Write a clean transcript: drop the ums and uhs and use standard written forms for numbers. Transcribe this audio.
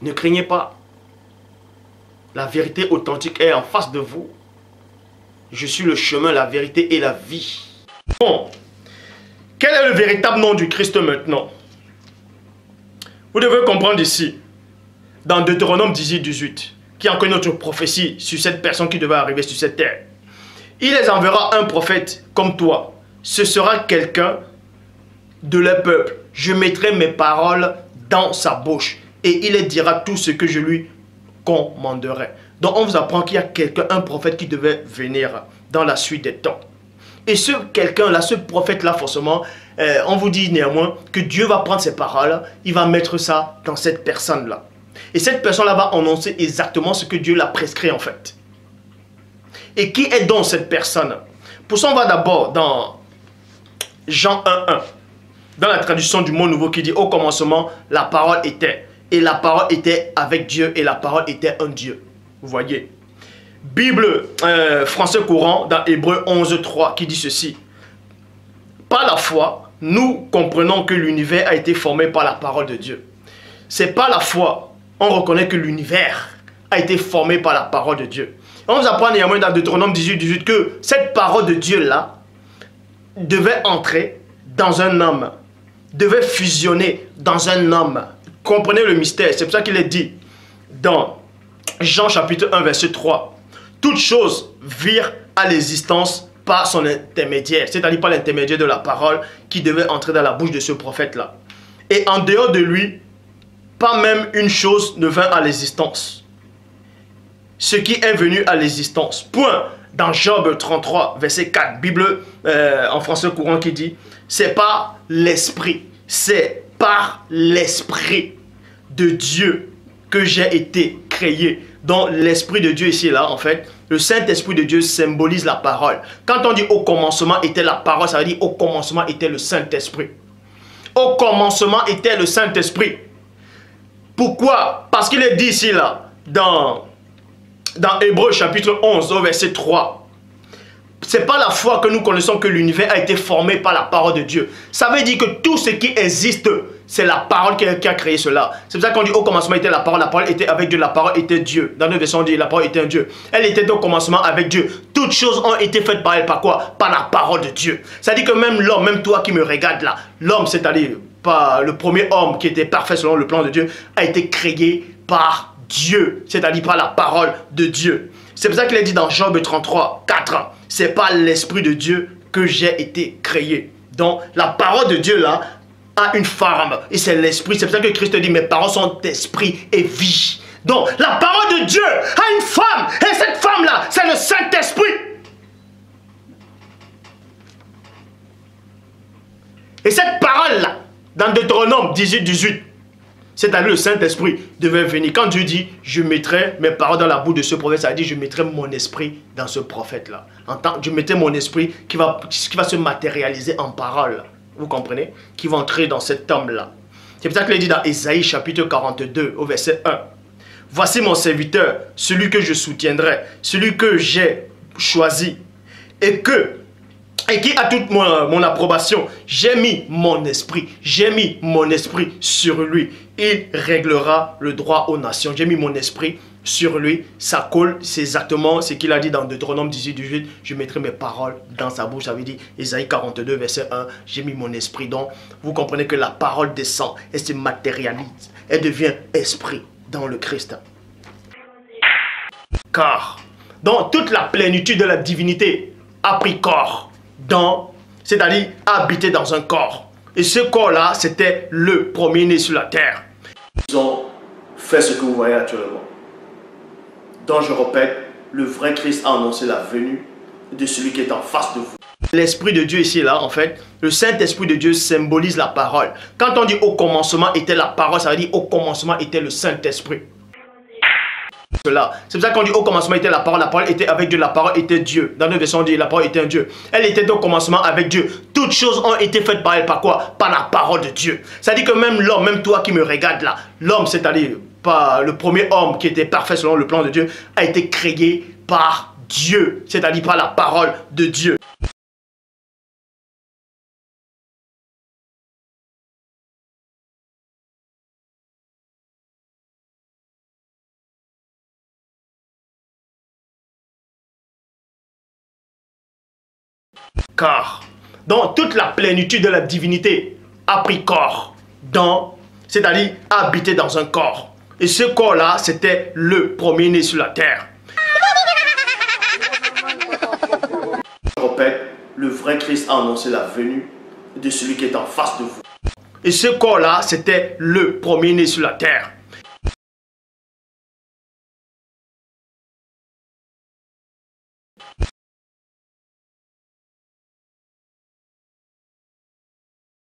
Ne craignez pas. La vérité authentique est en face de vous. Je suis le chemin, la vérité et la vie. Bon, quel est le véritable nom du Christ maintenant? Vous devez comprendre ici, dans Deutéronome 18, qui a encore une autre prophétie sur cette personne qui devait arriver sur cette terre. Il les enverra un prophète comme toi. Ce sera quelqu'un de leur peuple. Je mettrai mes paroles dans sa bouche et il leur dira tout ce que je lui commanderai. Donc on vous apprend qu'il y a quelqu'un, un prophète qui devait venir dans la suite des temps. Et ce quelqu'un-là, ce prophète-là, forcément, on vous dit néanmoins que Dieu va prendre ses paroles, il va mettre ça dans cette personne-là. Et cette personne-là va annoncer exactement ce que Dieu l'a prescrit en fait. Et qui est donc cette personne? Pour ça, on va d'abord dans Jean 1:1, dans la traduction du mot nouveau qui dit « Au commencement, la parole était, et la parole était avec Dieu, et la parole était un Dieu. » Vous voyez. Bible français courant dans Hébreux 11:3 qui dit ceci. Par la foi, nous comprenons que l'univers a été formé par la parole de Dieu. C'est par la foi, on reconnaît que l'univers a été formé par la parole de Dieu. On nous apprend néanmoins dans Deutéronome 18 que cette parole de Dieu-là devait entrer dans un homme, devait fusionner dans un homme. Comprenez le mystère, c'est pour ça qu'il est dit dans Jean chapitre 1 verset 3. Toutes choses virent à l'existence par son intermédiaire, c'est-à-dire par l'intermédiaire de la parole qui devait entrer dans la bouche de ce prophète-là. Et en dehors de lui, pas même une chose ne vint à l'existence. Ce qui est venu à l'existence. Point. Dans Job 33, verset 4, Bible en français courant qui dit, c'est pas l'esprit, c'est par l'esprit de Dieu que j'ai été créé. Donc l'esprit de Dieu ici là, en fait, le Saint-Esprit de Dieu symbolise la parole. Quand on dit au commencement était la parole, ça veut dire au commencement était le Saint-Esprit. Au commencement était le Saint-Esprit. Pourquoi? Parce qu'il est dit ici là, dans Hébreux chapitre 11 au verset 3. C'est pas la foi que nous connaissons que l'univers a été formé par la parole de Dieu. Ça veut dire que tout ce qui existe, c'est la parole qui a créé cela. C'est pour ça qu'on dit au commencement était la parole était avec Dieu, la parole était Dieu. Dans notre version on dit la parole était un Dieu. Elle était au commencement avec Dieu. Toutes choses ont été faites par elle, par quoi? Par la parole de Dieu. Ça dit que même l'homme, même toi qui me regardes là, l'homme, c'est-à-dire pas le premier homme qui était parfait selon le plan de Dieu, a été créé par Dieu, c'est-à-dire par la parole de Dieu. C'est pour ça qu'il est dit dans Job 33, 4, c'est par l'Esprit de Dieu que j'ai été créé. Donc la parole de Dieu là a une forme et c'est l'Esprit. C'est pour ça que Christ dit mes paroles sont esprit et vie. Donc la parole de Dieu a une forme et cette forme là c'est le Saint-Esprit. Et cette parole là dans Deutéronome 18, c'est-à-dire le Saint-Esprit devait venir. Quand Dieu dit, je mettrai mes paroles dans la bouche de ce prophète, ça veut dire, je mettrai mon esprit dans ce prophète-là. Je mettrai mon esprit qui va se matérialiser en parole. Vous comprenez? Qui va entrer dans cet homme-là. C'est pour ça qu'il est dit dans Ésaïe chapitre 42 au verset 1. Voici mon serviteur, celui que je soutiendrai, celui que j'ai choisi et qui a toute mon approbation. J'ai mis mon esprit sur lui. Il réglera le droit aux nations. J'ai mis mon esprit sur lui. Ça colle, c'est exactement ce qu'il a dit dans Deutéronome 18. Je mettrai mes paroles dans sa bouche. Ça veut dire Ésaïe 42 verset 1. J'ai mis mon esprit. Donc vous comprenez que la parole descend. Elle se matérialise. Elle devient esprit dans le Christ. Car dans toute la plénitude de la divinité a pris corps. C'est-à-dire habiter dans un corps. Et ce corps-là, c'était le premier-né sur la terre. Ils ont fait ce que vous voyez actuellement. Donc je répète, le vrai Christ a annoncé la venue de celui qui est en face de vous. L'Esprit de Dieu ici, là, en fait, le Saint-Esprit de Dieu symbolise la parole. Quand on dit au commencement était la parole, ça veut dire au commencement était le Saint-Esprit. C'est pour ça qu'on dit au commencement était la parole était avec Dieu, la parole était Dieu. Dans notre version on dit la parole était un Dieu. Elle était au commencement avec Dieu. Toutes choses ont été faites par elle, par quoi? Par la parole de Dieu. Ça dit que même l'homme, même toi qui me regardes là, l'homme, c'est-à-dire pas le premier homme qui était parfait selon le plan de Dieu, a été créé par Dieu, c'est-à-dire par la parole de Dieu. Car dans toute la plénitude de la divinité a pris corps, c'est-à-dire a habité dans un corps. Et ce corps-là, c'était le premier-né sur la terre. Je répète, le vrai Christ a annoncé la venue de celui qui est en face de vous. Et ce corps-là, c'était le premier-né sur la terre.